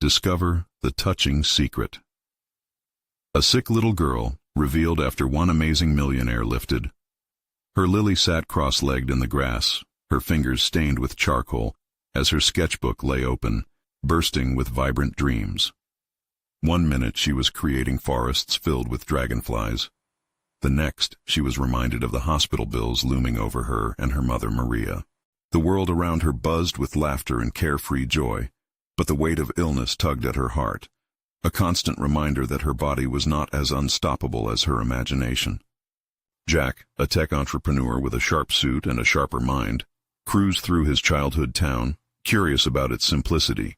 Discover the touching secret. A sick little girl, revealed after one amazing millionaire lifted. Her Lily sat cross-legged in the grass, her fingers stained with charcoal, as her sketchbook lay open, bursting with vibrant dreams. 1 minute she was creating forests filled with dragonflies. The next, she was reminded of the hospital bills looming over her and her mother Maria. The world around her buzzed with laughter and carefree joy, but the weight of illness tugged at her heart, a constant reminder that her body was not as unstoppable as her imagination. Jack, a tech entrepreneur with a sharp suit and a sharper mind, cruised through his childhood town, curious about its simplicity.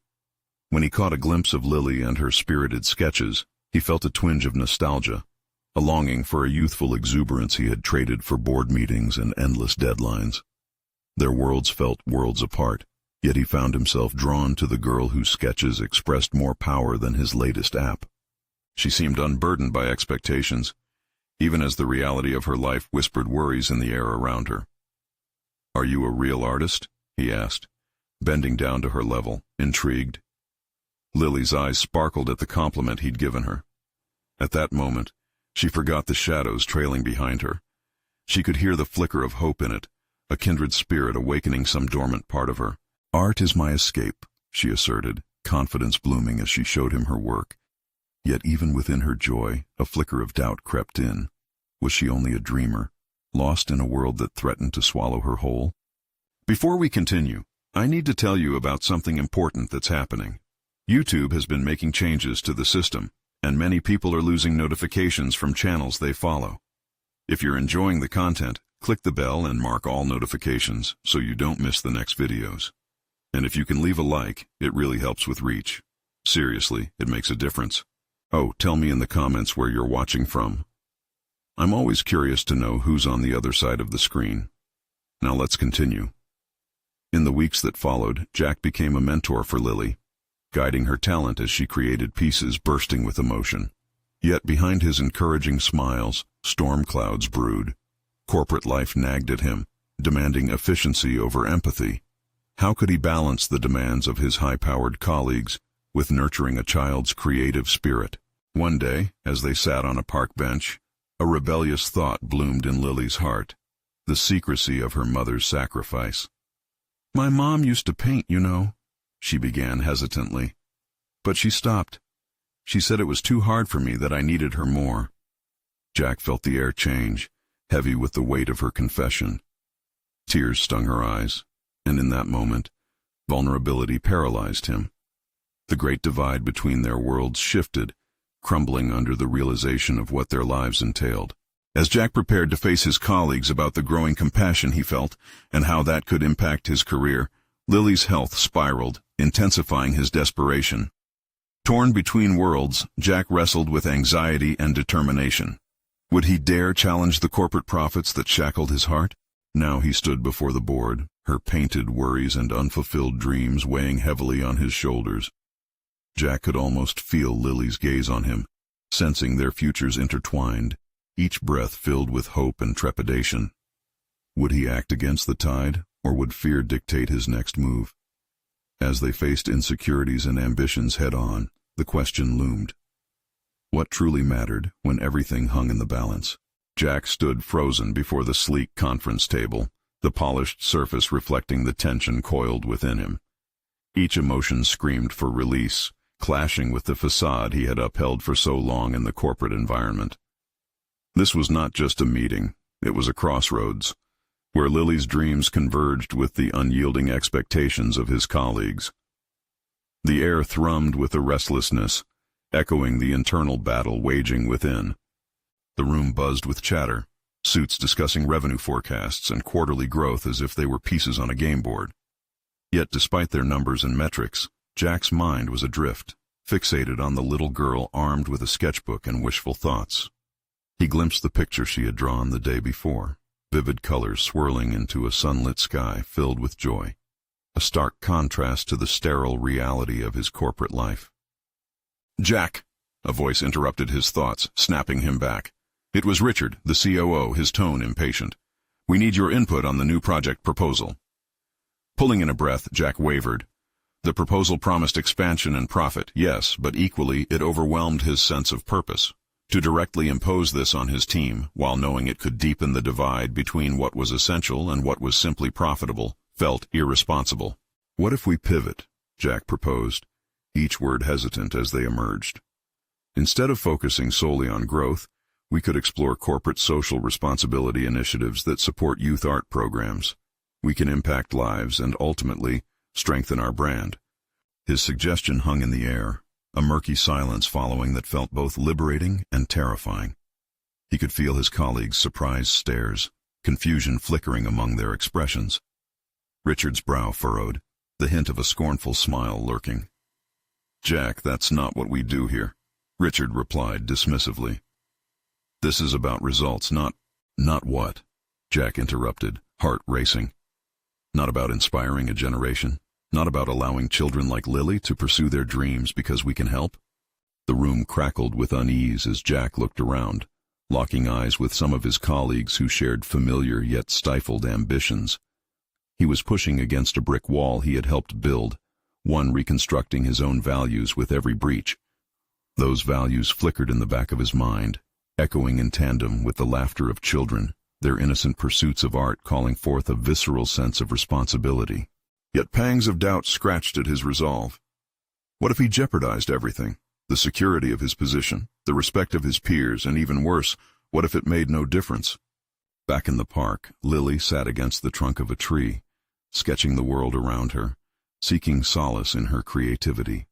When he caught a glimpse of Lily and her spirited sketches, he felt a twinge of nostalgia, a longing for a youthful exuberance he had traded for board meetings and endless deadlines. Their worlds felt worlds apart, yet he found himself drawn to the girl whose sketches expressed more power than his latest app. She seemed unburdened by expectations, even as the reality of her life whispered worries in the air around her. "Are you a real artist?" he asked, bending down to her level, intrigued. Lily's eyes sparkled at the compliment he'd given her. At that moment, she forgot the shadows trailing behind her. She could hear the flicker of hope in it, a kindred spirit awakening some dormant part of her. "Art is my escape," she asserted, confidence blooming as she showed him her work. Yet even within her joy, a flicker of doubt crept in. Was she only a dreamer, lost in a world that threatened to swallow her whole? Before we continue, I need to tell you about something important that's happening. YouTube has been making changes to the system, and many people are losing notifications from channels they follow. If you're enjoying the content, click the bell and mark all notifications so you don't miss the next videos. And if you can leave a like, it really helps with reach. Seriously, it makes a difference. Oh, tell me in the comments where you're watching from. I'm always curious to know who's on the other side of the screen. Now let's continue. In the weeks that followed, Jack became a mentor for Lily, guiding her talent as she created pieces bursting with emotion. Yet behind his encouraging smiles, storm clouds brewed. Corporate life nagged at him, demanding efficiency over empathy. How could he balance the demands of his high-powered colleagues with nurturing a child's creative spirit? One day, as they sat on a park bench, a rebellious thought bloomed in Lily's heart, the secrecy of her mother's sacrifice. "My mom used to paint, you know," she began hesitantly. But she stopped. She said it was too hard for me, that I needed her more. Jack felt the air change, heavy with the weight of her confession. Tears stung her eyes, and in that moment, vulnerability paralyzed him. The great divide between their worlds shifted, crumbling under the realization of what their lives entailed. As Jack prepared to face his colleagues about the growing compassion he felt and how that could impact his career, Lily's health spiraled, intensifying his desperation. Torn between worlds, Jack wrestled with anxiety and determination. Would he dare challenge the corporate profits that shackled his heart? Now he stood before the board, her painted worries and unfulfilled dreams weighing heavily on his shoulders. Jack could almost feel Lily's gaze on him, sensing their futures intertwined, each breath filled with hope and trepidation. Would he act against the tide, or would fear dictate his next move? As they faced insecurities and ambitions head-on, the question loomed. What truly mattered when everything hung in the balance? Jack stood frozen before the sleek conference table, the polished surface reflecting the tension coiled within him. Each emotion screamed for release, clashing with the facade he had upheld for so long in the corporate environment. This was not just a meeting, it was a crossroads, where Lily's dreams converged with the unyielding expectations of his colleagues. The air thrummed with a restlessness, echoing the internal battle waging within. The room buzzed with chatter, suits discussing revenue forecasts and quarterly growth as if they were pieces on a game board. Yet despite their numbers and metrics, Jack's mind was adrift, fixated on the little girl armed with a sketchbook and wishful thoughts. He glimpsed the picture she had drawn the day before, vivid colors swirling into a sunlit sky filled with joy, a stark contrast to the sterile reality of his corporate life. "Jack," a voice interrupted his thoughts, snapping him back. It was Richard, the COO, his tone impatient. "We need your input on the new project proposal." Pulling in a breath, Jack wavered. The proposal promised expansion and profit, yes, but equally it overwhelmed his sense of purpose. To directly impose this on his team, while knowing it could deepen the divide between what was essential and what was simply profitable, felt irresponsible. "What if we pivot?" Jack proposed, each word hesitant as they emerged. "Instead of focusing solely on growth, we could explore corporate social responsibility initiatives that support youth art programs. We can impact lives and ultimately strengthen our brand." His suggestion hung in the air, a murky silence following that felt both liberating and terrifying. He could feel his colleagues' surprised stares, confusion flickering among their expressions. Richard's brow furrowed, the hint of a scornful smile lurking. "Jack, that's not what we do here," Richard replied dismissively. "This is about results, not—" "Not what?" Jack interrupted, heart racing. "Not about inspiring a generation? Not about allowing children like Lily to pursue their dreams because we can help?" The room crackled with unease as Jack looked around, locking eyes with some of his colleagues who shared familiar yet stifled ambitions. He was pushing against a brick wall he had helped build, one reconstructing his own values with every breach. Those values flickered in the back of his mind, echoing in tandem with the laughter of children, their innocent pursuits of art calling forth a visceral sense of responsibility. Yet pangs of doubt scratched at his resolve. What if he jeopardized everything? The security of his position, the respect of his peers, and even worse, what if it made no difference? Back in the park, Lily sat against the trunk of a tree, sketching the world around her, seeking solace in her creativity.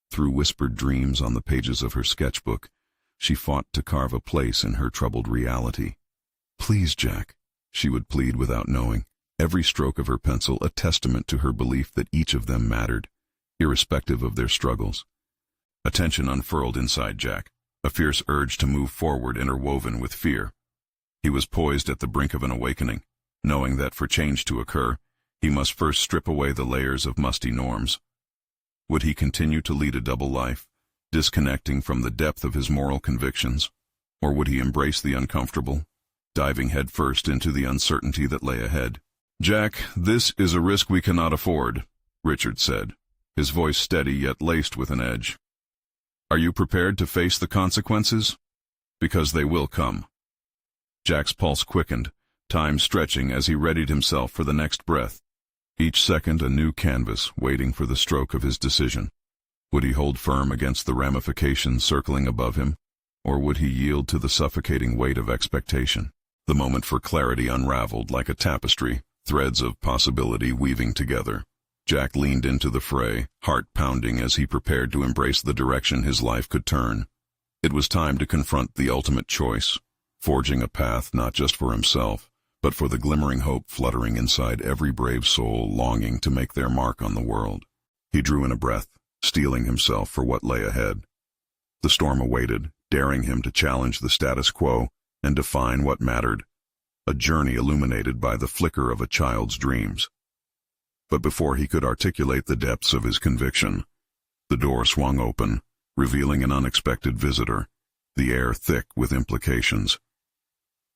Through whispered dreams on the pages of her sketchbook, she fought to carve a place in her troubled reality. "Please, Jack," she would plead without knowing, every stroke of her pencil a testament to her belief that each of them mattered, irrespective of their struggles. A tension unfurled inside Jack, a fierce urge to move forward interwoven with fear. He was poised at the brink of an awakening, knowing that for change to occur, he must first strip away the layers of musty norms. Would he continue to lead a double life, disconnecting from the depth of his moral convictions, or would he embrace the uncomfortable, diving headfirst into the uncertainty that lay ahead? "Jack, this is a risk we cannot afford," Richard said, his voice steady yet laced with an edge. "Are you prepared to face the consequences? Because they will come." Jack's pulse quickened, time stretching as he readied himself for the next breath. Each second a new canvas waiting for the stroke of his decision. Would he hold firm against the ramifications circling above him, or would he yield to the suffocating weight of expectation? The moment for clarity unraveled like a tapestry, threads of possibility weaving together. Jack leaned into the fray, heart pounding as he prepared to embrace the direction his life could turn. It was time to confront the ultimate choice, forging a path not just for himself, but for the glimmering hope fluttering inside every brave soul longing to make their mark on the world. He drew in a breath, steeling himself for what lay ahead. The storm awaited, daring him to challenge the status quo and define what mattered, a journey illuminated by the flicker of a child's dreams. But before he could articulate the depths of his conviction, the door swung open, revealing an unexpected visitor, the air thick with implications.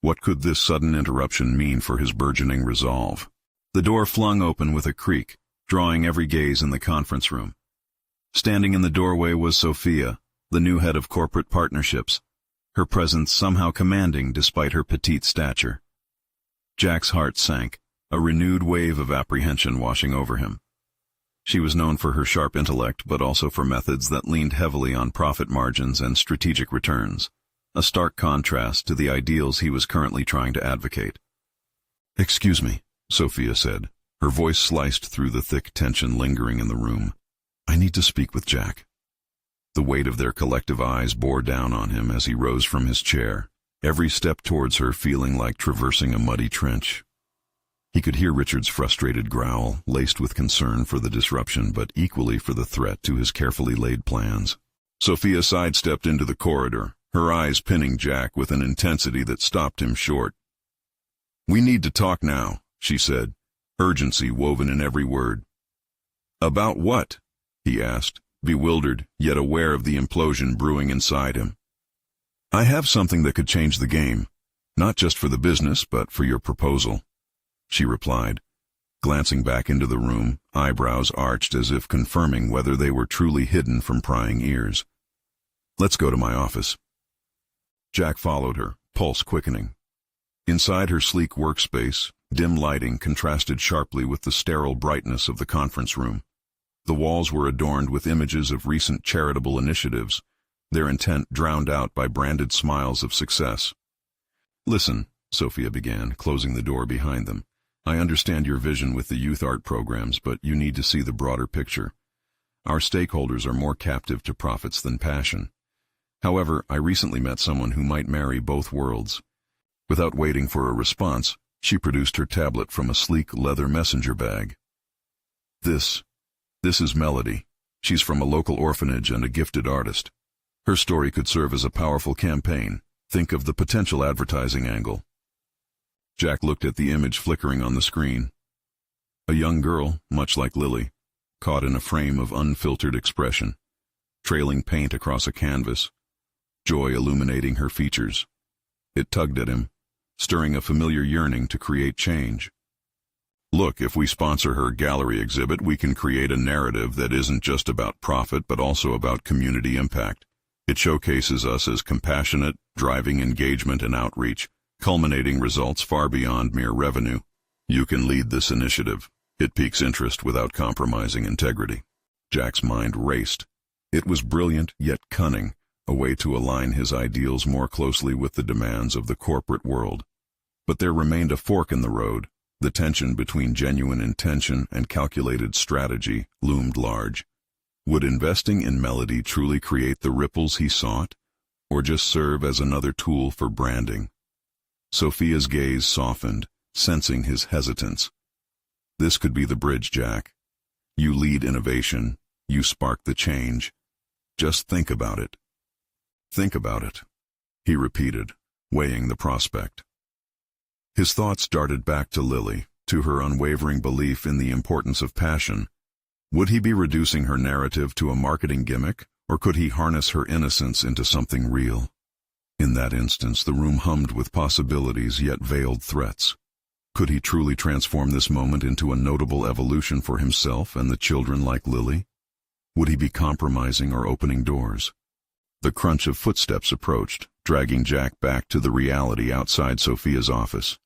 What could this sudden interruption mean for his burgeoning resolve? The door flung open with a creak, drawing every gaze in the conference room. Standing in the doorway was Sophia, the new head of corporate partnerships, her presence somehow commanding despite her petite stature. Jack's heart sank, a renewed wave of apprehension washing over him. She was known for her sharp intellect, but also for methods that leaned heavily on profit margins and strategic returns, a stark contrast to the ideals he was currently trying to advocate. "Excuse me," Sophia said, her voice sliced through the thick tension lingering in the room. "I need to speak with Jack." The weight of their collective eyes bore down on him as he rose from his chair, every step towards her feeling like traversing a muddy trench. He could hear Richard's frustrated growl, laced with concern for the disruption but equally for the threat to his carefully laid plans. Sophia sidestepped into the corridor, her eyes pinning Jack with an intensity that stopped him short. "We need to talk now," she said, urgency woven in every word. "About what?" he asked, bewildered, yet aware of the implosion brewing inside him. "I have something that could change the game, not just for the business, but for your proposal," she replied, glancing back into the room, eyebrows arched as if confirming whether they were truly hidden from prying ears. "Let's go to my office." Jack followed her, pulse quickening. Inside her sleek workspace, dim lighting contrasted sharply with the sterile brightness of the conference room. The walls were adorned with images of recent charitable initiatives, their intent drowned out by branded smiles of success. "Listen," Sophia began, closing the door behind them. "I understand your vision with the youth art programs, but you need to see the broader picture. Our stakeholders are more captive to profits than passion. However, I recently met someone who might marry both worlds." Without waiting for a response, she produced her tablet from a sleek leather messenger bag. This is Melody. She's from a local orphanage and a gifted artist. Her story could serve as a powerful campaign. Think of the potential advertising angle." Jack looked at the image flickering on the screen. A young girl, much like Lily, caught in a frame of unfiltered expression, trailing paint across a canvas, joy illuminating her features. It tugged at him, stirring a familiar yearning to create change. "Look, if we sponsor her gallery exhibit, we can create a narrative that isn't just about profit but also about community impact. It showcases us as compassionate, driving engagement and outreach, culminating results far beyond mere revenue. You can lead this initiative. It piques interest without compromising integrity." Jack's mind raced. It was brilliant yet cunning, a way to align his ideals more closely with the demands of the corporate world. But there remained a fork in the road. The tension between genuine intention and calculated strategy loomed large. Would investing in Melody truly create the ripples he sought, or just serve as another tool for branding? Sophia's gaze softened, sensing his hesitance. "This could be the bridge, Jack. You lead innovation, you spark the change. Just think about it." "Think about it," he repeated, weighing the prospect. His thoughts darted back to Lily, to her unwavering belief in the importance of passion. Would he be reducing her narrative to a marketing gimmick, or could he harness her innocence into something real? In that instance, the room hummed with possibilities yet veiled threats. Could he truly transform this moment into a notable evolution for himself and the children like Lily? Would he be compromising or opening doors? The crunch of footsteps approached, dragging Jack back to the reality outside Sophia's office.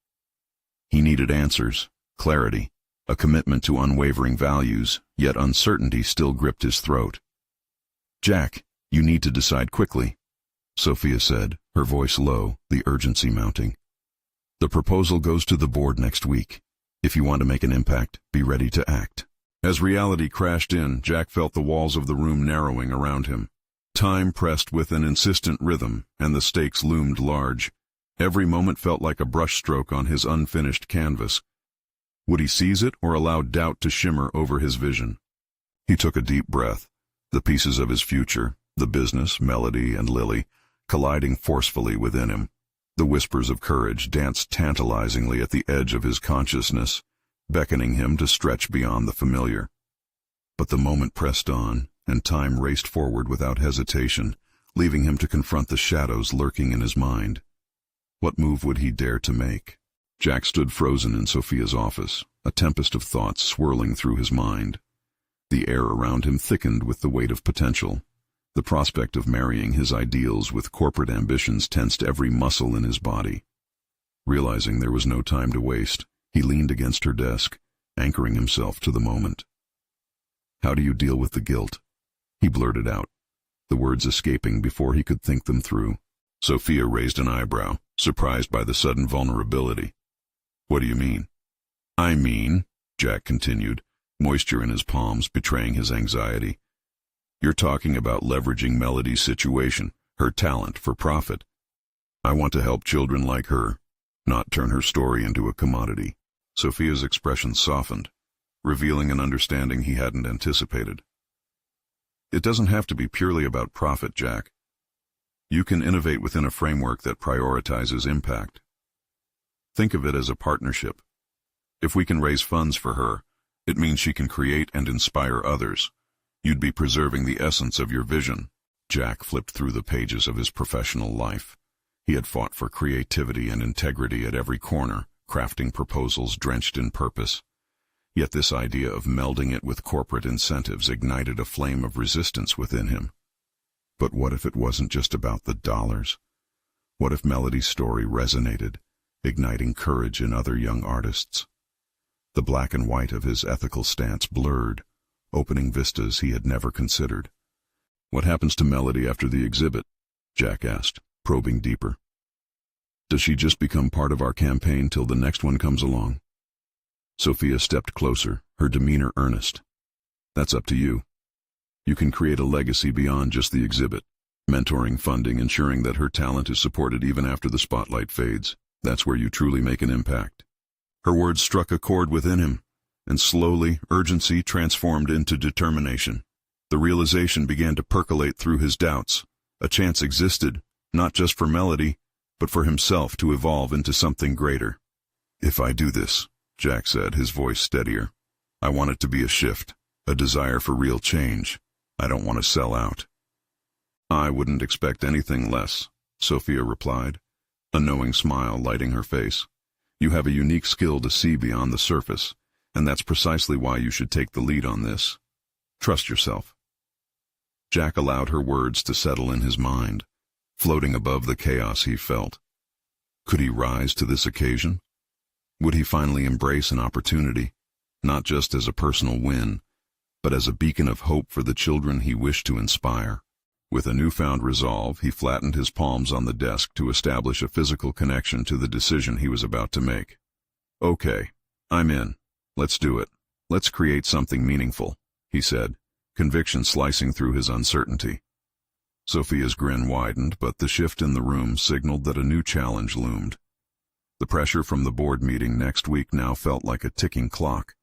He needed answers, clarity, a commitment to unwavering values, yet uncertainty still gripped his throat. "Jack, you need to decide quickly," Sophia said, her voice low, the urgency mounting. "The proposal goes to the board next week. If you want to make an impact, be ready to act." As reality crashed in, Jack felt the walls of the room narrowing around him. Time pressed with an insistent rhythm, and the stakes loomed large. Every moment felt like a brushstroke on his unfinished canvas. Would he seize it or allow doubt to shimmer over his vision? He took a deep breath, the pieces of his future, the business, Melody, and Lily, colliding forcefully within him. The whispers of courage danced tantalizingly at the edge of his consciousness, beckoning him to stretch beyond the familiar. But the moment pressed on, and time raced forward without hesitation, leaving him to confront the shadows lurking in his mind. What move would he dare to make? Jack stood frozen in Sophia's office, a tempest of thoughts swirling through his mind. The air around him thickened with the weight of potential. The prospect of marrying his ideals with corporate ambitions tensed every muscle in his body. Realizing there was no time to waste, he leaned against her desk, anchoring himself to the moment. "How do you deal with the guilt?" he blurted out, the words escaping before he could think them through. Sophia raised an eyebrow, surprised by the sudden vulnerability. "What do you mean?" "I mean," Jack continued, moisture in his palms betraying his anxiety, "you're talking about leveraging Melody's situation, her talent, for profit. I want to help children like her, not turn her story into a commodity." Sophia's expression softened, revealing an understanding he hadn't anticipated. "It doesn't have to be purely about profit, Jack. You can innovate within a framework that prioritizes impact. Think of it as a partnership. If we can raise funds for her, it means she can create and inspire others. You'd be preserving the essence of your vision." Jack flipped through the pages of his professional life. He had fought for creativity and integrity at every corner, crafting proposals drenched in purpose. Yet this idea of melding it with corporate incentives ignited a flame of resistance within him. But what if it wasn't just about the dollars? What if Melody's story resonated, igniting courage in other young artists? The black and white of his ethical stance blurred, opening vistas he had never considered. "What happens to Melody after the exhibit?" Jack asked, probing deeper. "Does she just become part of our campaign till the next one comes along?" Sophia stepped closer, her demeanor earnest. "That's up to you. You can create a legacy beyond just the exhibit, mentoring, funding, ensuring that her talent is supported even after the spotlight fades. That's where you truly make an impact." Her words struck a chord within him, and slowly urgency transformed into determination. The realization began to percolate through his doubts. A chance existed, not just for Melody, but for himself to evolve into something greater. "If I do this," Jack said, his voice steadier, "I want it to be a shift, a desire for real change. I don't want to sell out." "I wouldn't expect anything less," Sophia replied, a knowing smile lighting her face. "You have a unique skill to see beyond the surface, and that's precisely why you should take the lead on this. Trust yourself." Jack allowed her words to settle in his mind, floating above the chaos he felt. Could he rise to this occasion? Would he finally embrace an opportunity, not just as a personal win, but as a beacon of hope for the children he wished to inspire? With a newfound resolve, he flattened his palms on the desk to establish a physical connection to the decision he was about to make. "Okay, I'm in. Let's do it. Let's create something meaningful," he said, conviction slicing through his uncertainty. Sophia's grin widened, but the shift in the room signaled that a new challenge loomed. The pressure from the board meeting next week now felt like a ticking clock,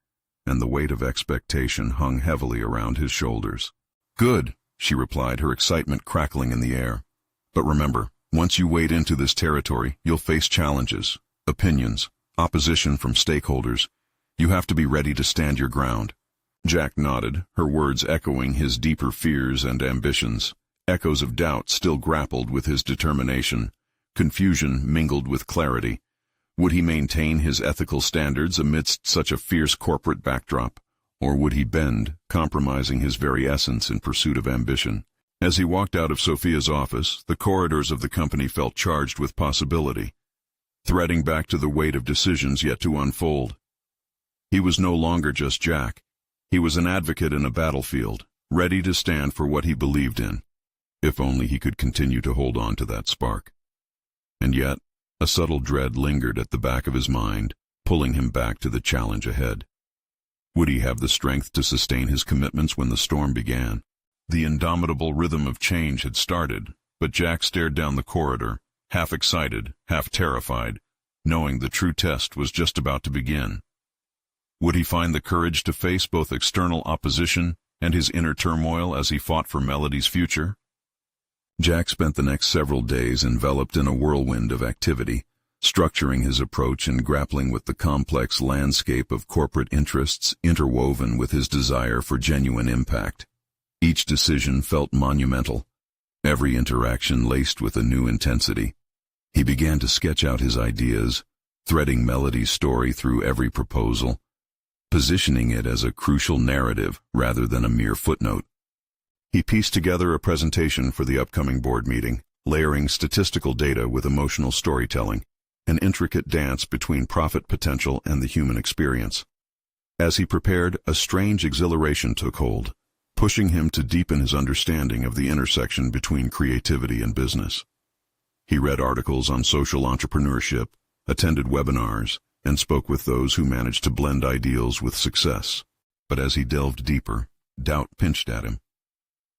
and the weight of expectation hung heavily around his shoulders. "Good," she replied, her excitement crackling in the air. "But remember, once you wade into this territory, you'll face challenges, opinions, opposition from stakeholders. You have to be ready to stand your ground." Jack nodded, her words echoing his deeper fears and ambitions. Echoes of doubt still grappled with his determination. Confusion mingled with clarity. Would he maintain his ethical standards amidst such a fierce corporate backdrop, or would he bend, compromising his very essence in pursuit of ambition? As he walked out of Sophia's office, the corridors of the company felt charged with possibility, threading back to the weight of decisions yet to unfold. He was no longer just Jack. He was an advocate in a battlefield, ready to stand for what he believed in. If only he could continue to hold on to that spark. And yet, a subtle dread lingered at the back of his mind, pulling him back to the challenge ahead. Would he have the strength to sustain his commitments when the storm began? The indomitable rhythm of change had started, but Jack stared down the corridor, half excited, half terrified, knowing the true test was just about to begin. Would he find the courage to face both external opposition and his inner turmoil as he fought for Melody's future? Jack spent the next several days enveloped in a whirlwind of activity, structuring his approach and grappling with the complex landscape of corporate interests interwoven with his desire for genuine impact. Each decision felt monumental, every interaction laced with a new intensity. He began to sketch out his ideas, threading Melody's story through every proposal, positioning it as a crucial narrative rather than a mere footnote. He pieced together a presentation for the upcoming board meeting, layering statistical data with emotional storytelling, an intricate dance between profit potential and the human experience. As he prepared, a strange exhilaration took hold, pushing him to deepen his understanding of the intersection between creativity and business. He read articles on social entrepreneurship, attended webinars, and spoke with those who managed to blend ideals with success. But as he delved deeper, doubt pinched at him.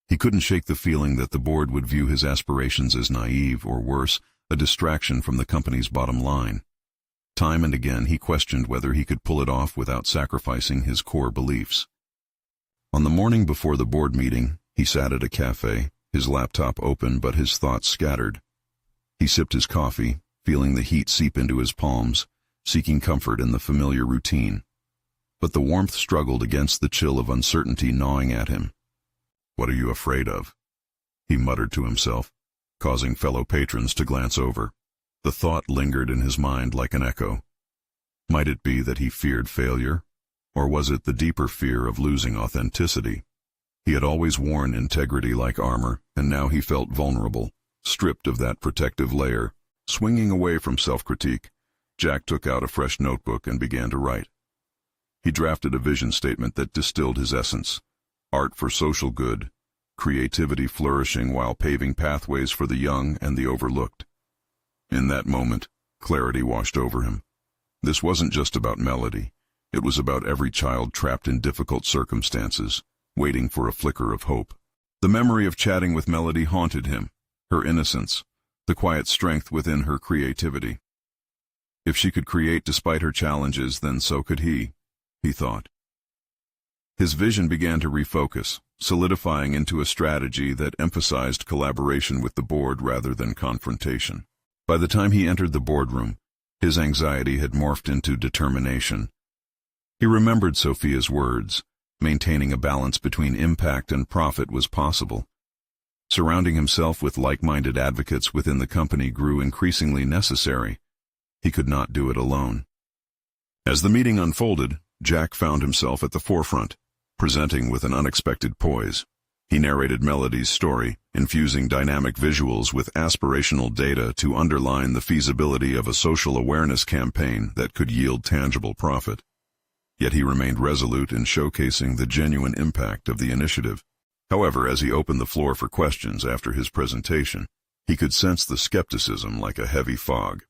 He couldn't shake the feeling that the board would view his aspirations as naive, or worse, a distraction from the company's bottom line. Time and again he questioned whether he could pull it off without sacrificing his core beliefs. On the morning before the board meeting, he sat at a cafe, his laptop open but his thoughts scattered. He sipped his coffee, feeling the heat seep into his palms, seeking comfort in the familiar routine. But the warmth struggled against the chill of uncertainty gnawing at him. "What are you afraid of?" he muttered to himself, causing fellow patrons to glance over. The thought lingered in his mind like an echo. Might it be that he feared failure? Or was it the deeper fear of losing authenticity? He had always worn integrity like armor, and now he felt vulnerable, stripped of that protective layer. Swinging away from self-critique, Jack took out a fresh notebook and began to write. He drafted a vision statement that distilled his essence: art for social good, creativity flourishing while paving pathways for the young and the overlooked. In that moment, clarity washed over him. This wasn't just about Melody. It was about every child trapped in difficult circumstances, waiting for a flicker of hope. The memory of chatting with Melody haunted him, her innocence, the quiet strength within her creativity. If she could create despite her challenges, then so could he thought. His vision began to refocus, solidifying into a strategy that emphasized collaboration with the board rather than confrontation. By the time he entered the boardroom, his anxiety had morphed into determination. He remembered Sophia's words: maintaining a balance between impact and profit was possible. Surrounding himself with like-minded advocates within the company grew increasingly necessary. He could not do it alone. As the meeting unfolded, Jack found himself at the forefront, presenting with an unexpected poise. He narrated Melody's story, infusing dynamic visuals with aspirational data to underline the feasibility of a social awareness campaign that could yield tangible profit. Yet he remained resolute in showcasing the genuine impact of the initiative. However, as he opened the floor for questions after his presentation, he could sense the skepticism like a heavy fog.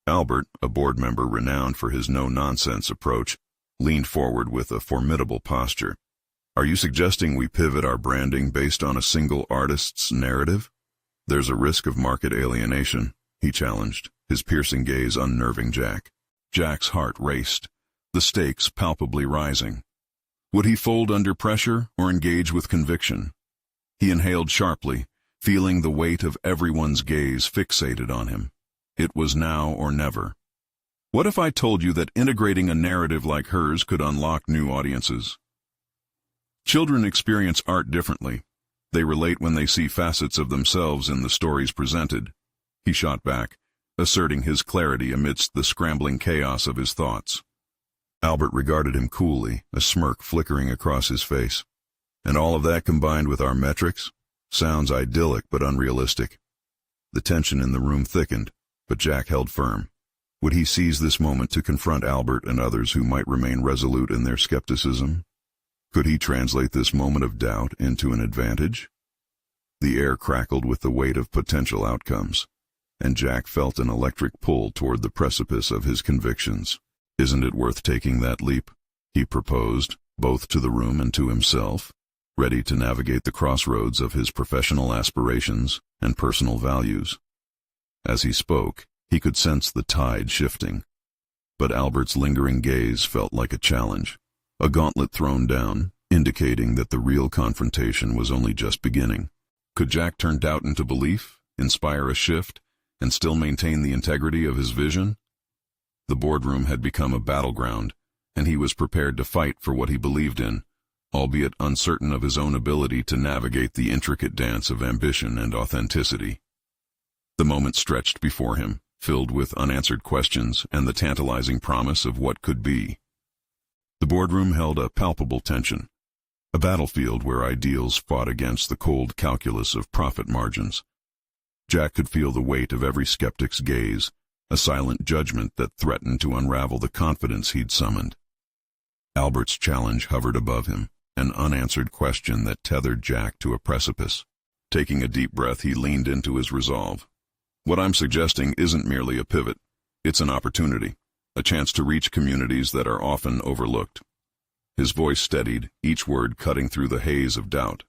Albert, a board member renowned for his no-nonsense approach, leaned forward with a formidable posture. "Are you suggesting we pivot our branding based on a single artist's narrative? There's a risk of market alienation," he challenged, his piercing gaze unnerving Jack. Jack's heart raced, the stakes palpably rising. Would he fold under pressure or engage with conviction? He inhaled sharply, feeling the weight of everyone's gaze fixated on him. It was now or never. "What if I told you that integrating a narrative like hers could unlock new audiences?" Children experience art differently. They relate when they see facets of themselves in the stories presented. He shot back, asserting his clarity amidst the scrambling chaos of his thoughts. Albert regarded him coolly, a smirk flickering across his face. "And all of that combined with our metrics? Sounds idyllic but unrealistic." The tension in the room thickened, but Jack held firm. Would he seize this moment to confront Albert and others who might remain resolute in their skepticism? Could he translate this moment of doubt into an advantage? The air crackled with the weight of potential outcomes, and Jack felt an electric pull toward the precipice of his convictions. "Isn't it worth taking that leap?" he proposed, both to the room and to himself, ready to navigate the crossroads of his professional aspirations and personal values. As he spoke, he could sense the tide shifting, but Albert's lingering gaze felt like a challenge, a gauntlet thrown down, indicating that the real confrontation was only just beginning. Could Jack turn doubt into belief, inspire a shift, and still maintain the integrity of his vision? The boardroom had become a battleground, and he was prepared to fight for what he believed in, albeit uncertain of his own ability to navigate the intricate dance of ambition and authenticity. The moment stretched before him, filled with unanswered questions and the tantalizing promise of what could be. The boardroom held a palpable tension, a battlefield where ideals fought against the cold calculus of profit margins. Jack could feel the weight of every skeptic's gaze, a silent judgment that threatened to unravel the confidence he'd summoned. Albert's challenge hovered above him, an unanswered question that tethered Jack to a precipice. Taking a deep breath, he leaned into his resolve. "What I'm suggesting isn't merely a pivot. It's an opportunity, a chance to reach communities that are often overlooked." His voice steadied, each word cutting through the haze of doubt.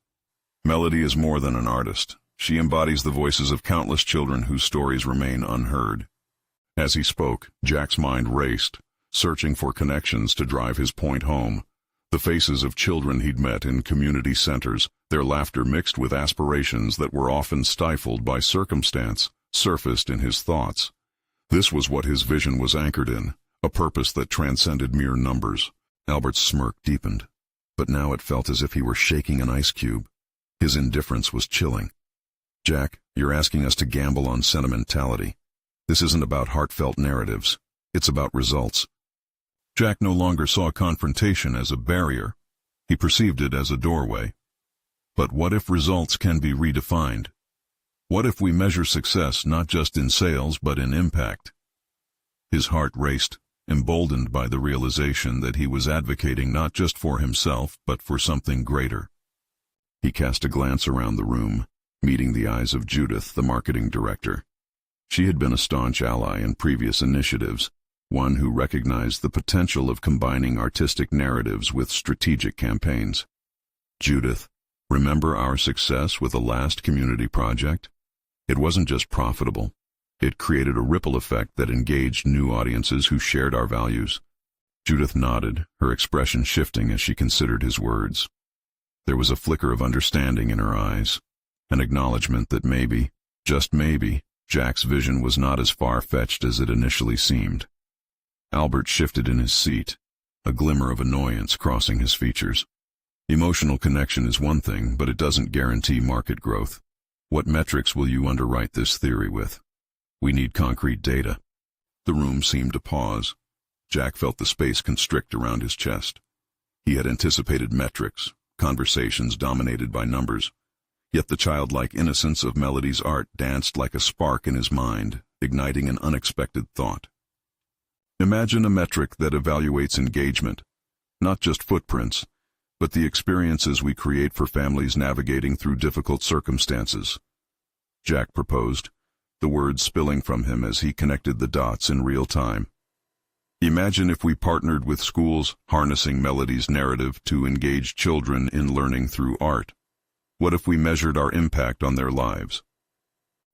"Melody is more than an artist. She embodies the voices of countless children whose stories remain unheard." As he spoke, Jack's mind raced, searching for connections to drive his point home. The faces of children he'd met in community centers, their laughter mixed with aspirations that were often stifled by circumstance, surfaced in his thoughts. This was what his vision was anchored in, a purpose that transcended mere numbers. Albert's smirk deepened, but now it felt as if he were shaking an ice cube. His indifference was chilling. "Jack, you're asking us to gamble on sentimentality. This isn't about heartfelt narratives. It's about results." Jack no longer saw confrontation as a barrier. He perceived it as a doorway. But what if results can be redefined? What if we measure success not just in sales but in impact? His heart raced, emboldened by the realization that he was advocating not just for himself but for something greater. He cast a glance around the room, meeting the eyes of Judith, the marketing director. She had been a staunch ally in previous initiatives, one who recognized the potential of combining artistic narratives with strategic campaigns. Judith, remember our success with the last community project? It wasn't just profitable. It created a ripple effect that engaged new audiences who shared our values. Judith nodded, her expression shifting as she considered his words. There was a flicker of understanding in her eyes, an acknowledgement that maybe, just maybe, Jack's vision was not as far-fetched as it initially seemed. Albert shifted in his seat, a glimmer of annoyance crossing his features. Emotional connection is one thing, but it doesn't guarantee market growth. What metrics will you underwrite this theory with? We need concrete data. The room seemed to pause. Jack felt the space constrict around his chest. He had anticipated metrics, conversations dominated by numbers. Yet the childlike innocence of Melody's art danced like a spark in his mind, igniting an unexpected thought. Imagine a metric that evaluates engagement, not just footprints, but the experiences we create for families navigating through difficult circumstances. Jack proposed, the words spilling from him as he connected the dots in real time. Imagine if we partnered with schools, harnessing Melody's narrative to engage children in learning through art. What if we measured our impact on their lives?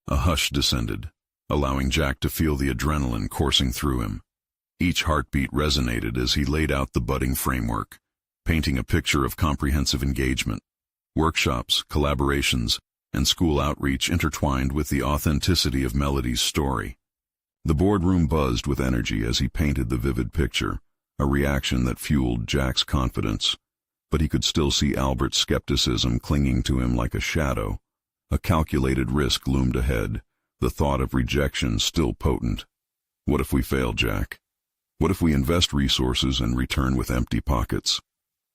A hush descended, allowing Jack to feel the adrenaline coursing through him. Each heartbeat resonated as he laid out the budding framework, painting a picture of comprehensive engagement. Workshops, collaborations, and school outreach intertwined with the authenticity of Melody's story. The boardroom buzzed with energy as he painted the vivid picture, a reaction that fueled Jack's confidence. But he could still see Albert's skepticism clinging to him like a shadow. A calculated risk loomed ahead, the thought of rejection still potent. What if we fail, Jack? What if we invest resources and return with empty pockets?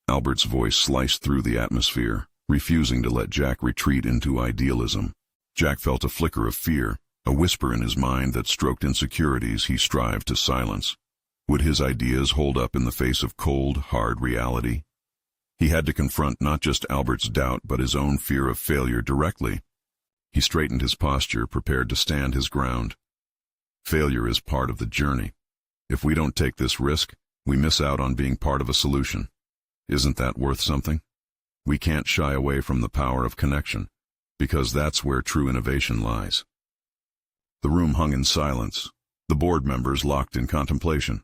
Albert's voice sliced through the atmosphere, refusing to let Jack retreat into idealism. Jack felt a flicker of fear, a whisper in his mind that stroked insecurities he strived to silence. Would his ideas hold up in the face of cold, hard reality? He had to confront not just Albert's doubt but his own fear of failure directly. He straightened his posture, prepared to stand his ground. Failure is part of the journey. If we don't take this risk, we miss out on being part of a solution. Isn't that worth something? We can't shy away from the power of connection, because that's where true innovation lies. The room hung in silence, the board members locked in contemplation.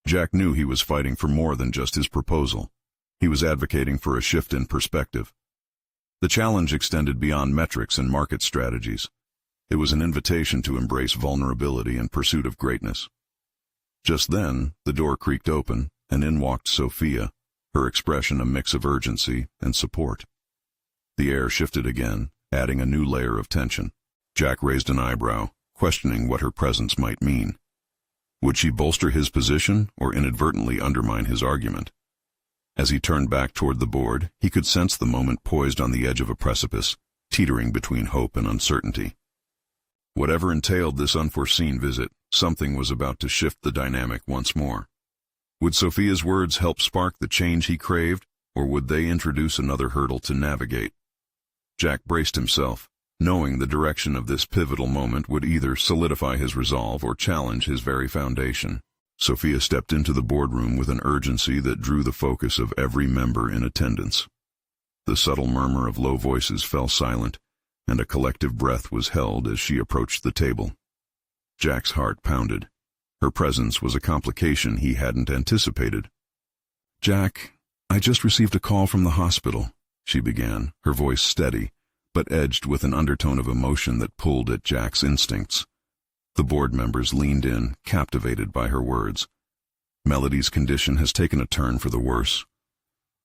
Jack knew he was fighting for more than just his proposal. He was advocating for a shift in perspective. The challenge extended beyond metrics and market strategies. It was an invitation to embrace vulnerability in pursuit of greatness. Just then, the door creaked open, and in walked Sophia, her expression a mix of urgency and support. The air shifted again, adding a new layer of tension. Jack raised an eyebrow, questioning what her presence might mean. Would she bolster his position or inadvertently undermine his argument? As he turned back toward the board, he could sense the moment poised on the edge of a precipice, teetering between hope and uncertainty. Whatever entailed this unforeseen visit, something was about to shift the dynamic once more. Would Sophia's words help spark the change he craved, or would they introduce another hurdle to navigate? Jack braced himself, knowing the direction of this pivotal moment would either solidify his resolve or challenge his very foundation. Sophia stepped into the boardroom with an urgency that drew the focus of every member in attendance. The subtle murmur of low voices fell silent, and a collective breath was held as she approached the table. Jack's heart pounded. Her presence was a complication he hadn't anticipated. "Jack, I just received a call from the hospital," she began, her voice steady, but edged with an undertone of emotion that pulled at Jack's instincts. The board members leaned in, captivated by her words. Melody's condition has taken a turn for the worse.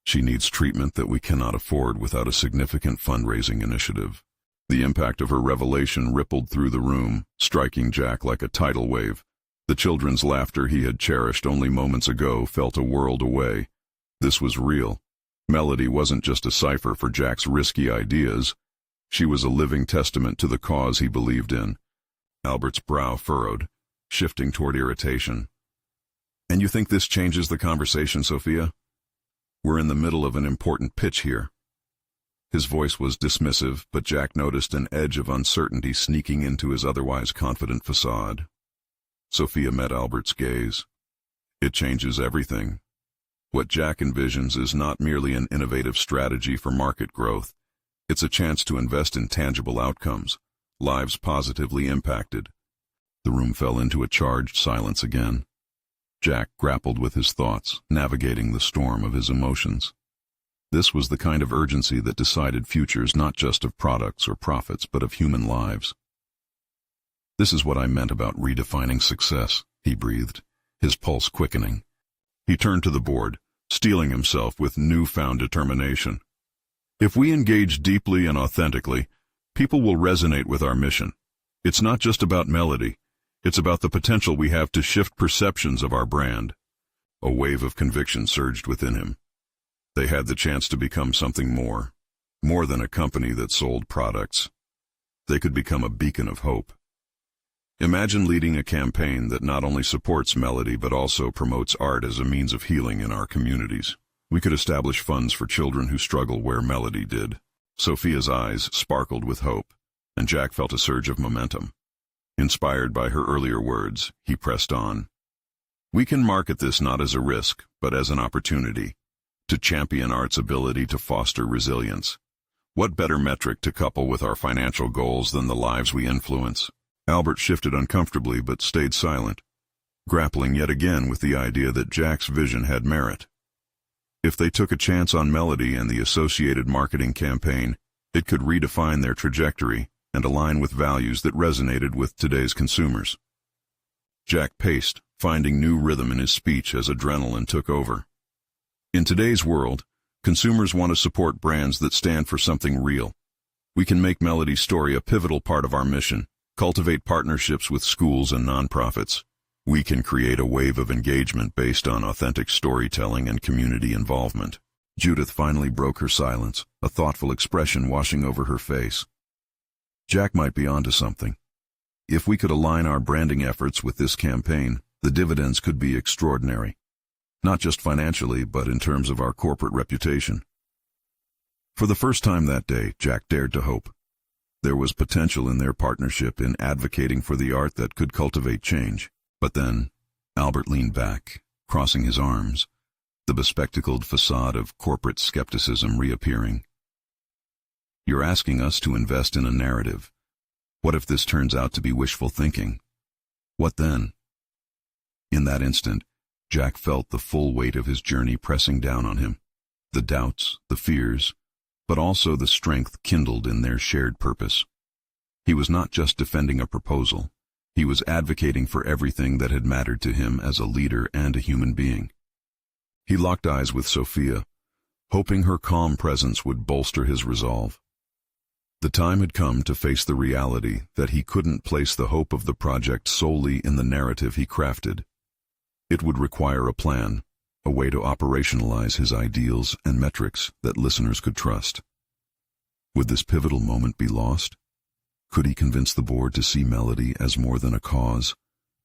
She needs treatment that we cannot afford without a significant fundraising initiative. The impact of her revelation rippled through the room, striking Jack like a tidal wave. The children's laughter he had cherished only moments ago felt a world away. This was real. Melody wasn't just a cipher for Jack's risky ideas. She was a living testament to the cause he believed in. Albert's brow furrowed, shifting toward irritation. "And you think this changes the conversation, Sophia? We're in the middle of an important pitch here." His voice was dismissive, but Jack noticed an edge of uncertainty sneaking into his otherwise confident facade. Sophia met Albert's gaze. "It changes everything. What Jack envisions is not merely an innovative strategy for market growth. It's a chance to invest in tangible outcomes, lives positively impacted." The room fell into a charged silence again. Jack grappled with his thoughts, navigating the storm of his emotions. This was the kind of urgency that decided futures not just of products or profits, but of human lives. "This is what I meant about redefining success," he breathed, his pulse quickening. He turned to the board, steeling himself with newfound determination. "If we engage deeply and authentically, people will resonate with our mission. It's not just about Melody. It's about the potential we have to shift perceptions of our brand." A wave of conviction surged within him. They had the chance to become something more than a company that sold products. They could become a beacon of hope. Imagine leading a campaign that not only supports Melody but also promotes art as a means of healing in our communities. We could establish funds for children who struggle where Melody did. Sophia's eyes sparkled with hope, and Jack felt a surge of momentum. Inspired by her earlier words, he pressed on. "We can market this not as a risk, but as an opportunity to champion art's ability to foster resilience. What better metric to couple with our financial goals than the lives we influence?" Albert shifted uncomfortably but stayed silent, grappling yet again with the idea that Jack's vision had merit. If they took a chance on Melody and the associated marketing campaign, it could redefine their trajectory and align with values that resonated with today's consumers. Jack paced, finding new rhythm in his speech as adrenaline took over. In today's world, consumers want to support brands that stand for something real. We can make Melody's story a pivotal part of our mission, cultivate partnerships with schools and nonprofits. We can create a wave of engagement based on authentic storytelling and community involvement. Judith finally broke her silence, a thoughtful expression washing over her face. Jack might be onto something. If we could align our branding efforts with this campaign, the dividends could be extraordinary. Not just financially, but in terms of our corporate reputation. For the first time that day, Jack dared to hope. There was potential in their partnership in advocating for the art that could cultivate change. But then, Albert leaned back, crossing his arms, the bespectacled facade of corporate skepticism reappearing. "You're asking us to invest in a narrative. What if this turns out to be wishful thinking? What then?" In that instant, Jack felt the full weight of his journey pressing down on him. The doubts, the fears, but also the strength kindled in their shared purpose. He was not just defending a proposal. He was advocating for everything that had mattered to him as a leader and a human being. He locked eyes with Sophia, hoping her calm presence would bolster his resolve. The time had come to face the reality that he couldn't place the hope of the project solely in the narrative he crafted. It would require a plan, a way to operationalize his ideals and metrics that listeners could trust. Would this pivotal moment be lost? Could he convince the board to see Melody as more than a cause,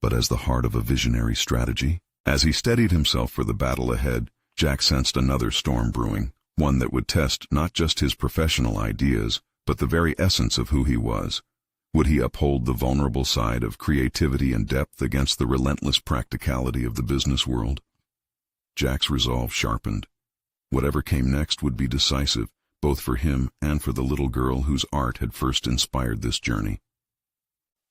but as the heart of a visionary strategy? As he steadied himself for the battle ahead, Jack sensed another storm brewing, one that would test not just his professional ideas, but the very essence of who he was. Would he uphold the vulnerable side of creativity and depth against the relentless practicality of the business world? Jack's resolve sharpened. Whatever came next would be decisive, both for him and for the little girl whose art had first inspired this journey.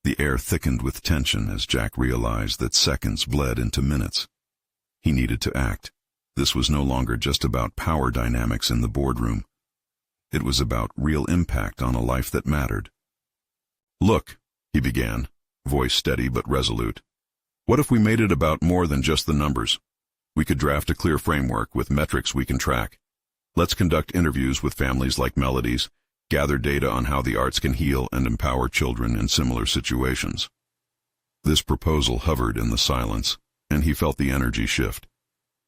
The air thickened with tension as Jack realized that seconds bled into minutes. He needed to act. This was no longer just about power dynamics in the boardroom. It was about real impact on a life that mattered. "Look," he began, voice steady but resolute. "What if we made it about more than just the numbers? We could draft a clear framework with metrics we can track. Let's conduct interviews with families like Melody's, gather data on how the arts can heal and empower children in similar situations." This proposal hovered in the silence, and he felt the energy shift.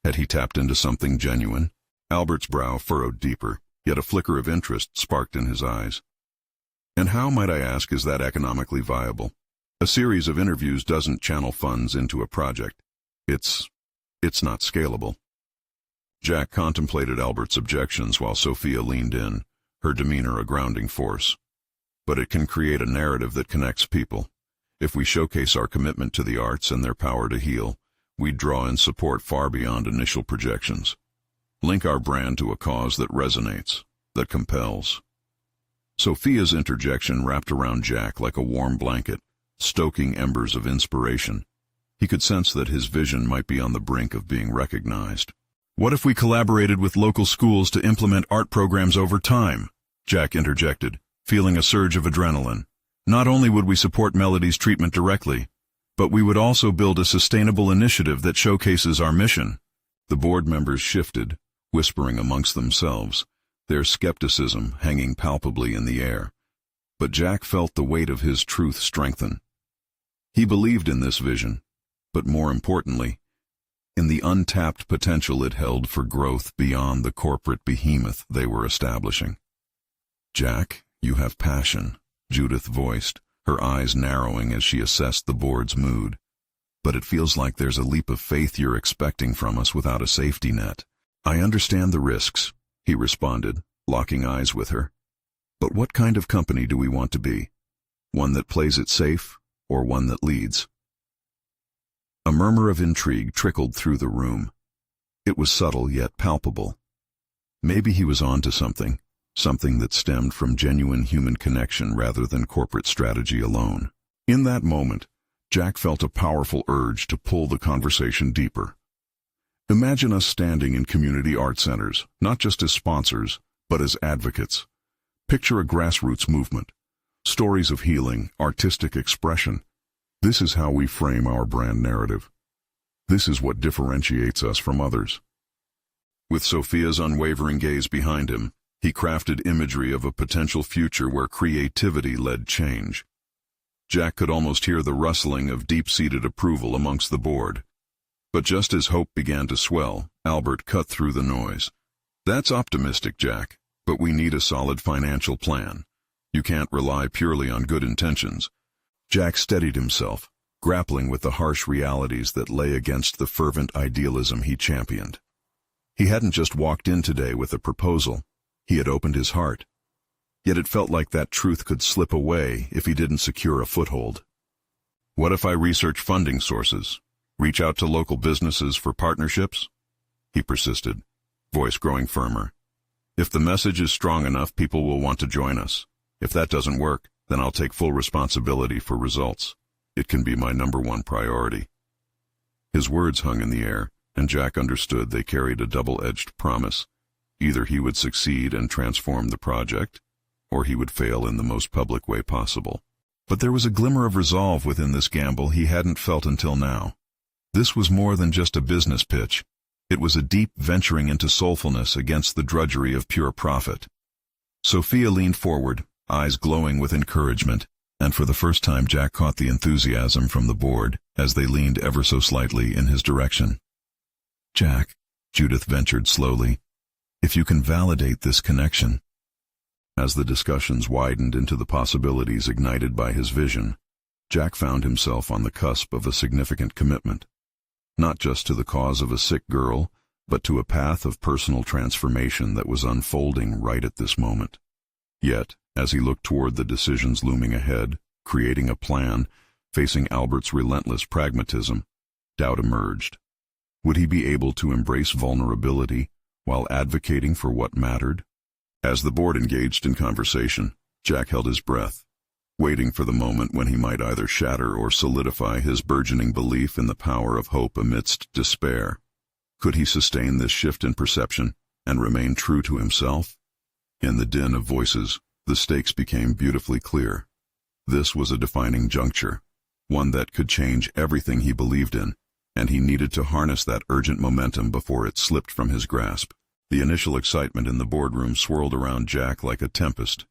Had he tapped into something genuine? Albert's brow furrowed deeper, yet a flicker of interest sparked in his eyes. And how, might I ask, is that economically viable? A series of interviews doesn't channel funds into a project. It's not scalable. Jack contemplated Albert's objections while Sophia leaned in, her demeanor a grounding force. But it can create a narrative that connects people. If we showcase our commitment to the arts and their power to heal, we draw in support far beyond initial projections. Link our brand to a cause that resonates, that compels. Sophia's interjection wrapped around Jack like a warm blanket, stoking embers of inspiration. He could sense that his vision might be on the brink of being recognized. "What if we collaborated with local schools to implement art programs over time?" Jack interjected, feeling a surge of adrenaline. "Not only would we support Melody's treatment directly, but we would also build a sustainable initiative that showcases our mission." The board members shifted, whispering amongst themselves, their skepticism hanging palpably in the air. But Jack felt the weight of his truth strengthen. He believed in this vision, but more importantly, in the untapped potential it held for growth beyond the corporate behemoth they were establishing. "Jack, you have passion," Judith voiced, her eyes narrowing as she assessed the board's mood. "But it feels like there's a leap of faith you're expecting from us without a safety net." "I understand the risks," he responded, locking eyes with her. "But what kind of company do we want to be? One that plays it safe, or one that leads?" A murmur of intrigue trickled through the room. It was subtle yet palpable. Maybe he was on to something that stemmed from genuine human connection rather than corporate strategy alone. In that moment, Jack felt a powerful urge to pull the conversation deeper. Imagine us standing in community art centers, not just as sponsors, but as advocates. Picture a grassroots movement, stories of healing, artistic expression. This is how we frame our brand narrative. This is what differentiates us from others. With Sophia's unwavering gaze behind him, he crafted imagery of a potential future where creativity led change. Jack could almost hear the rustling of deep-seated approval amongst the board. But just as hope began to swell, Albert cut through the noise. "That's optimistic, Jack, but we need a solid financial plan. You can't rely purely on good intentions." Jack steadied himself, grappling with the harsh realities that lay against the fervent idealism he championed. He hadn't just walked in today with a proposal, he had opened his heart. Yet it felt like that truth could slip away if he didn't secure a foothold. "What if I research funding sources? Reach out to local businesses for partnerships?" He persisted, voice growing firmer. "If the message is strong enough, people will want to join us. If that doesn't work, then I'll take full responsibility for results. It can be my #1 priority." His words hung in the air, and Jack understood they carried a double-edged promise. Either he would succeed and transform the project, or he would fail in the most public way possible. But there was a glimmer of resolve within this gamble he hadn't felt until now. This was more than just a business pitch. It was a deep venturing into soulfulness against the drudgery of pure profit. Sophia leaned forward, eyes glowing with encouragement, and for the first time Jack caught the enthusiasm from the board as they leaned ever so slightly in his direction. "Jack," Judith ventured slowly, "if you can validate this connection." As the discussions widened into the possibilities ignited by his vision, Jack found himself on the cusp of a significant commitment. Not just to the cause of a sick girl, but to a path of personal transformation that was unfolding right at this moment. Yet, as he looked toward the decisions looming ahead, creating a plan, facing Albert's relentless pragmatism, doubt emerged. Would he be able to embrace vulnerability while advocating for what mattered? As the board engaged in conversation, Jack held his breath, waiting for the moment when he might either shatter or solidify his burgeoning belief in the power of hope amidst despair. Could he sustain this shift in perception and remain true to himself? In the din of voices, the stakes became beautifully clear. This was a defining juncture, one that could change everything he believed in, and he needed to harness that urgent momentum before it slipped from his grasp. The initial excitement in the boardroom swirled around Jack like a tempest.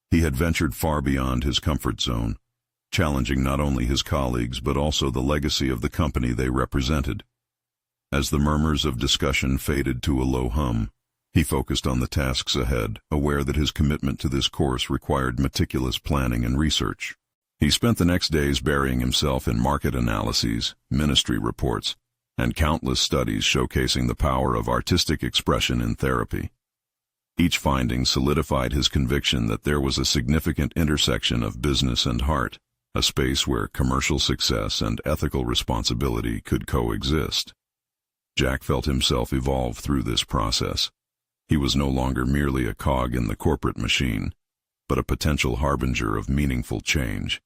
He had ventured far beyond his comfort zone, challenging not only his colleagues but also the legacy of the company they represented. As the murmurs of discussion faded to a low hum, he focused on the tasks ahead, aware that his commitment to this course required meticulous planning and research. He spent the next days burying himself in market analyses, ministry reports, and countless studies showcasing the power of artistic expression in therapy. Each finding solidified his conviction that there was a significant intersection of business and heart, a space where commercial success and ethical responsibility could coexist. Jack felt himself evolve through this process. He was no longer merely a cog in the corporate machine, but a potential harbinger of meaningful change.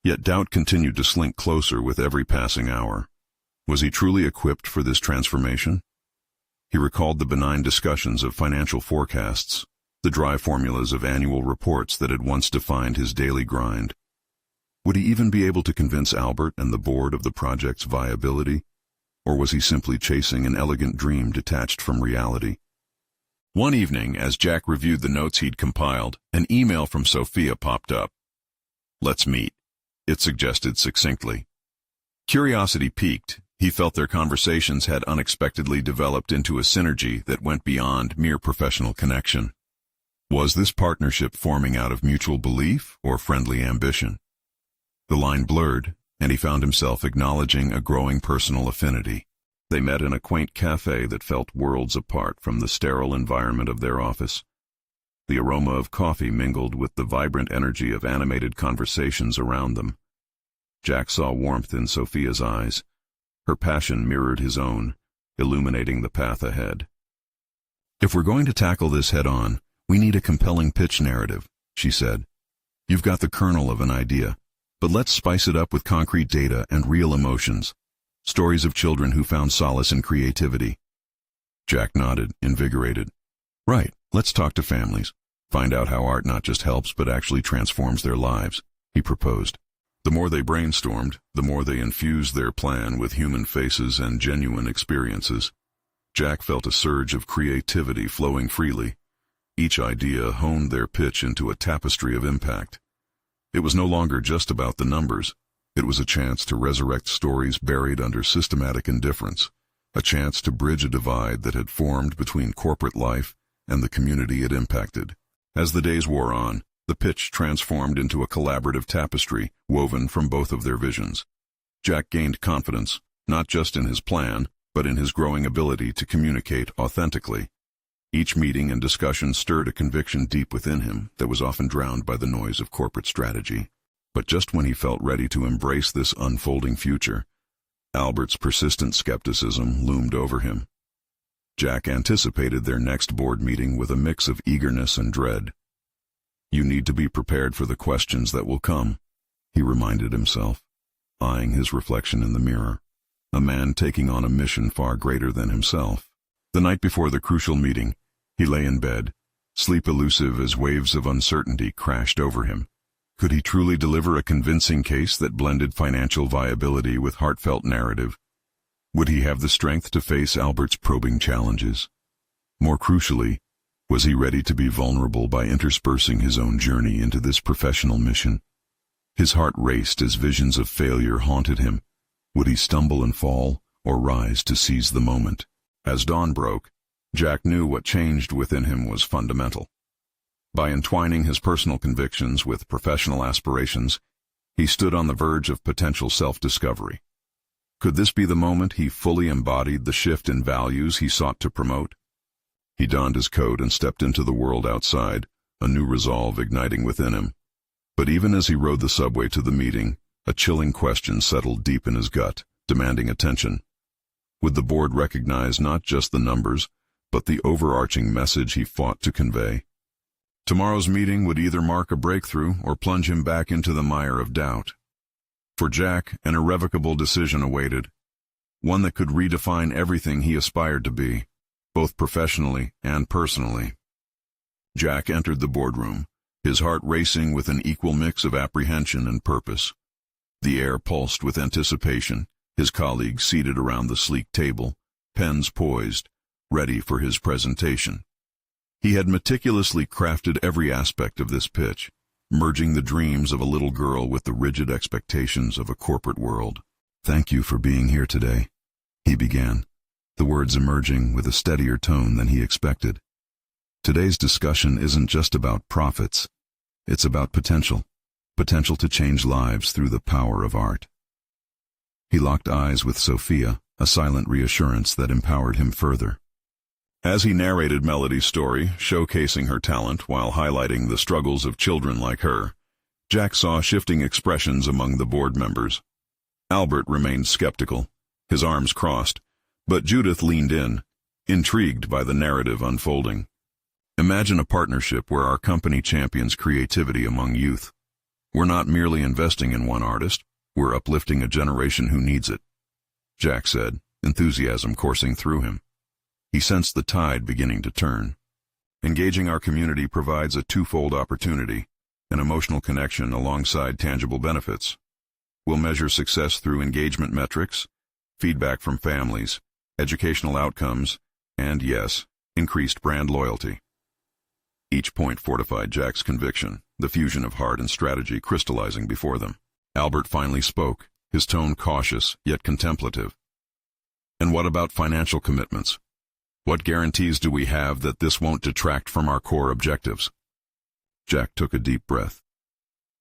Yet doubt continued to slink closer with every passing hour. Was he truly equipped for this transformation? He recalled the benign discussions of financial forecasts, the dry formulas of annual reports that had once defined his daily grind. Would he even be able to convince Albert and the board of the project's viability? Or was he simply chasing an elegant dream detached from reality? One evening, as Jack reviewed the notes he'd compiled, an email from Sophia popped up. "Let's meet," it suggested succinctly. Curiosity piqued. He felt their conversations had unexpectedly developed into a synergy that went beyond mere professional connection. Was this partnership forming out of mutual belief or friendly ambition? The line blurred, and he found himself acknowledging a growing personal affinity. They met in a quaint cafe that felt worlds apart from the sterile environment of their office. The aroma of coffee mingled with the vibrant energy of animated conversations around them. Jack saw warmth in Sophia's eyes. Her passion mirrored his own, illuminating the path ahead. "If we're going to tackle this head-on, we need a compelling pitch narrative," she said. "You've got the kernel of an idea, but let's spice it up with concrete data and real emotions. Stories of children who found solace in creativity." Jack nodded, invigorated. "Right, let's talk to families. Find out how art not just helps but actually transforms their lives," he proposed. The more they brainstormed, the more they infused their plan with human faces and genuine experiences. Jack felt a surge of creativity flowing freely. Each idea honed their pitch into a tapestry of impact. It was no longer just about the numbers. It was a chance to resurrect stories buried under systematic indifference, a chance to bridge a divide that had formed between corporate life and the community it impacted. As the days wore on, the pitch transformed into a collaborative tapestry woven from both of their visions. Jack gained confidence, not just in his plan, but in his growing ability to communicate authentically. Each meeting and discussion stirred a conviction deep within him that was often drowned by the noise of corporate strategy. But just when he felt ready to embrace this unfolding future, Albert's persistent skepticism loomed over him. Jack anticipated their next board meeting with a mix of eagerness and dread. "You need to be prepared for the questions that will come," he reminded himself, eyeing his reflection in the mirror, a man taking on a mission far greater than himself. The night before the crucial meeting, he lay in bed, sleep elusive as waves of uncertainty crashed over him. Could he truly deliver a convincing case that blended financial viability with heartfelt narrative? Would he have the strength to face Albert's probing challenges? More crucially, was he ready to be vulnerable by interspersing his own journey into this professional mission? His heart raced as visions of failure haunted him. Would he stumble and fall, or rise to seize the moment? As dawn broke, Jack knew what changed within him was fundamental. By entwining his personal convictions with professional aspirations, he stood on the verge of potential self-discovery. Could this be the moment he fully embodied the shift in values he sought to promote? He donned his coat and stepped into the world outside, a new resolve igniting within him. But even as he rode the subway to the meeting, a chilling question settled deep in his gut, demanding attention. Would the board recognize not just the numbers, but the overarching message he fought to convey? Tomorrow's meeting would either mark a breakthrough or plunge him back into the mire of doubt. For Jack, an irrevocable decision awaited, one that could redefine everything he aspired to be, both professionally and personally. Jack entered the boardroom, his heart racing with an equal mix of apprehension and purpose. The air pulsed with anticipation, his colleagues seated around the sleek table, pens poised, ready for his presentation. He had meticulously crafted every aspect of this pitch, merging the dreams of a little girl with the rigid expectations of a corporate world. "Thank you for being here today," he began, the words emerging with a steadier tone than he expected. "Today's discussion isn't just about profits. It's about potential. Potential to change lives through the power of art." He locked eyes with Sophia, a silent reassurance that empowered him further. As he narrated Melody's story, showcasing her talent while highlighting the struggles of children like her, Jack saw shifting expressions among the board members. Albert remained skeptical, his arms crossed, but Judith leaned in, intrigued by the narrative unfolding. "Imagine a partnership where our company champions creativity among youth. We're not merely investing in one artist, we're uplifting a generation who needs it," Jack said, enthusiasm coursing through him. He sensed the tide beginning to turn. "Engaging our community provides a twofold opportunity, an emotional connection alongside tangible benefits. We'll measure success through engagement metrics, feedback from families, educational outcomes, and, yes, increased brand loyalty." Each point fortified Jack's conviction, the fusion of heart and strategy crystallizing before them. Albert finally spoke, his tone cautious yet contemplative. "And what about financial commitments? What guarantees do we have that this won't detract from our core objectives?" Jack took a deep breath.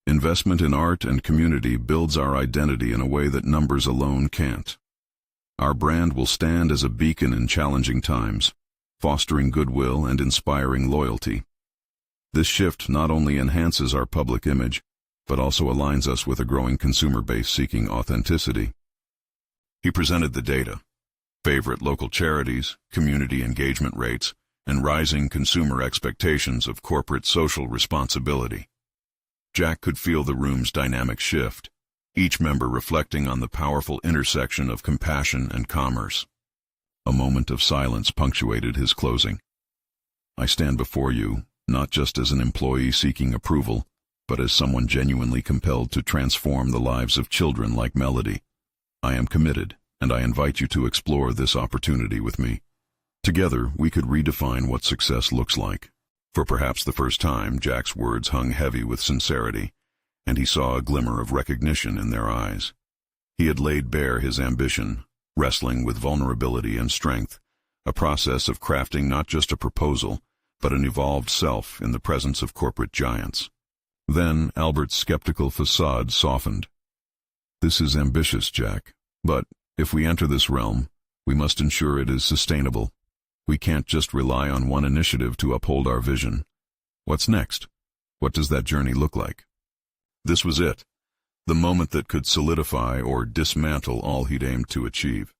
"Investment in art and community builds our identity in a way that numbers alone can't. Our brand will stand as a beacon in challenging times, fostering goodwill and inspiring loyalty. This shift not only enhances our public image, but also aligns us with a growing consumer base seeking authenticity." He presented the data: favorite local charities, community engagement rates, and rising consumer expectations of corporate social responsibility. Jack could feel the room's dynamic shift, each member reflecting on the powerful intersection of compassion and commerce. A moment of silence punctuated his closing. "I stand before you, not just as an employee seeking approval, but as someone genuinely compelled to transform the lives of children like Melody. I am committed, and I invite you to explore this opportunity with me. Together, we could redefine what success looks like." For perhaps the first time, Jack's words hung heavy with sincerity, and he saw a glimmer of recognition in their eyes. He had laid bare his ambition, wrestling with vulnerability and strength, a process of crafting not just a proposal, but an evolved self in the presence of corporate giants. Then Albert's skeptical facade softened. "This is ambitious, Jack, but if we enter this realm, we must ensure it is sustainable. We can't just rely on one initiative to uphold our vision. What's next? What does that journey look like?" This was it, the moment that could solidify or dismantle all he'd aimed to achieve.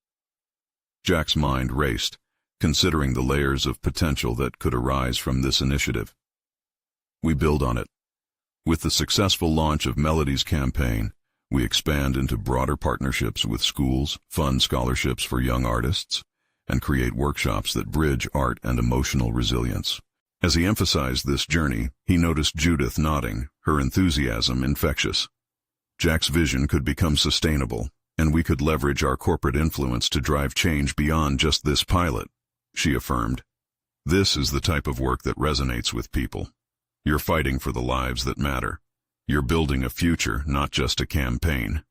Jack's mind raced, considering the layers of potential that could arise from this initiative. We build on it. With the successful launch of Melody's campaign, we expand into broader partnerships with schools, fund scholarships for young artists, and create workshops that bridge art and emotional resilience. As he emphasized this journey, he noticed Judith nodding, her enthusiasm infectious. Jack's vision could become sustainable, and we could leverage our corporate influence to drive change beyond just this pilot, she affirmed. "This is the type of work that resonates with people. You're fighting for the lives that matter. You're building a future, not just a campaign,"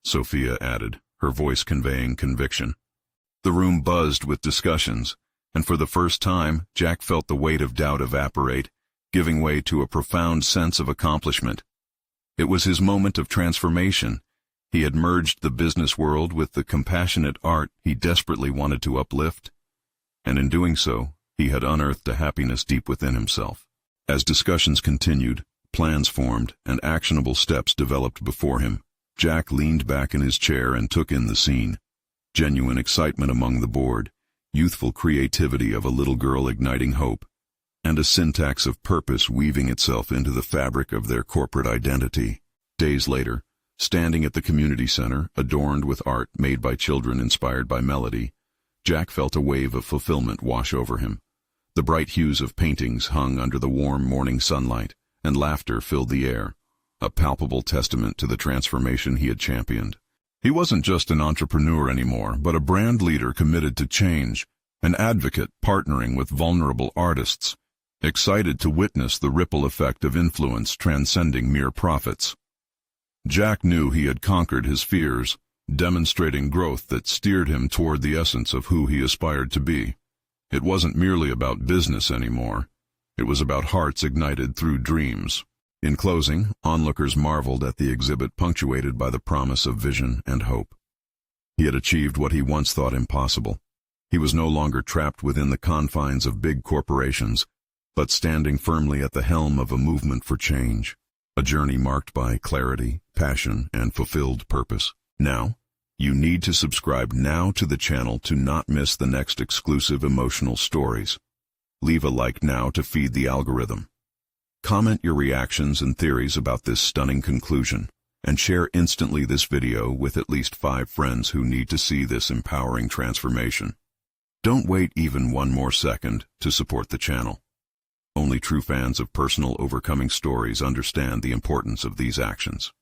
Sophia added, her voice conveying conviction. The room buzzed with discussions, and for the first time, Jack felt the weight of doubt evaporate, giving way to a profound sense of accomplishment. It was his moment of transformation. He had merged the business world with the compassionate art he desperately wanted to uplift, and in doing so, he had unearthed a happiness deep within himself. As discussions continued, plans formed, and actionable steps developed before him, Jack leaned back in his chair and took in the scene. Genuine excitement among the board, youthful creativity of a little girl igniting hope, and a syntax of purpose weaving itself into the fabric of their corporate identity. Days later, standing at the community center, adorned with art made by children inspired by Melody, Jack felt a wave of fulfillment wash over him. The bright hues of paintings hung under the warm morning sunlight, and laughter filled the air, a palpable testament to the transformation he had championed. He wasn't just an entrepreneur anymore, but a brand leader committed to change, an advocate partnering with vulnerable artists, excited to witness the ripple effect of influence transcending mere profits. Jack knew he had conquered his fears, demonstrating growth that steered him toward the essence of who he aspired to be. It wasn't merely about business anymore. It was about hearts ignited through dreams. In closing, onlookers marveled at the exhibit punctuated by the promise of vision and hope. He had achieved what he once thought impossible. He was no longer trapped within the confines of big corporations, but standing firmly at the helm of a movement for change, a journey marked by clarity, passion, and fulfilled purpose. Now, you need to subscribe now to the channel to not miss the next exclusive emotional stories. Leave a like now to feed the algorithm. Comment your reactions and theories about this stunning conclusion, and share instantly this video with at least 5 friends who need to see this empowering transformation. Don't wait even one more second to support the channel. Only true fans of personal overcoming stories understand the importance of these actions.